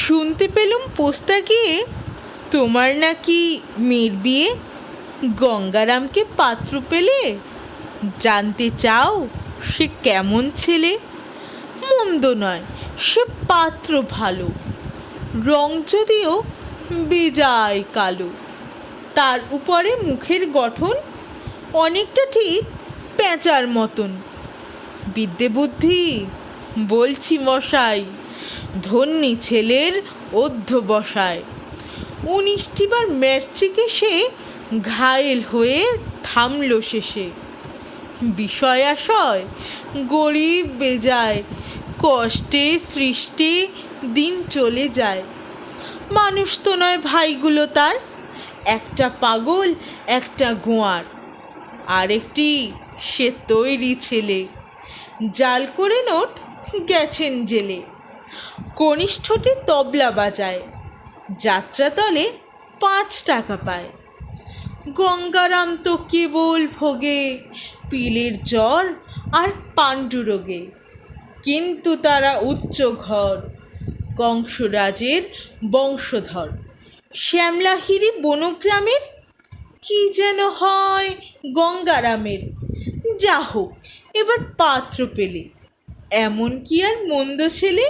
শুনতে পেলুম পোস্তা গিয়ে তোমার নাকি মেয়ের বিয়ে। গঙ্গারামকে পাত্র পেলে? জানতে চাও সে কেমন ছেলে? মন্দ নয়, সে পাত্র ভালো, রং যদিও বেজায় কালো। তার উপরে মুখের গঠন অনেকটা ঠিক পেঁচার মতন। বিদ্যে বুদ্ধি বলছি মশাই, ধন্যী ছেলের অধ্যবসায়। 19টি বার ম্যাট্রিকে সে ঘায়েল হয়ে থামল শেষে। বিষয় আশয় গরিব বেজায়, কষ্টে সৃষ্টে দিন চলে যায়। মানুষ তো নয় ভাইগুলো তার, একটা পাগল একটা গোয়ার, আরেকটি সে তৈরি ছেলে। জাল করে নোট গেছেন জেলে, কনিষ্ঠটি তবলা বাজায়, যাত্রাতলে 5 টাকা পায়। গঙ্গারাম তো কেবল ভোগে পিলের জ্বর আর পাণ্ডুরোগে, কিন্তু তারা উচ্চ ঘর, কংসরাজের বংশধর। শ্যামলাহিরি বনগ্রামের কি যেন হয় গঙ্গারামের। যা হোক, এবার পাত্র পেলে, এমন কি আর মন্দ ছেলে?